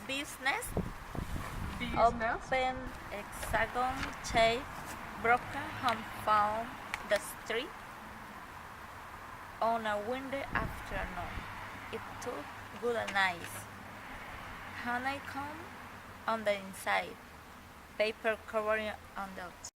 business, Business. open hexagon-shaped broken home found the street on a windy afternoon. It took good and nice. Honeycomb on the inside, paper covering on the outside.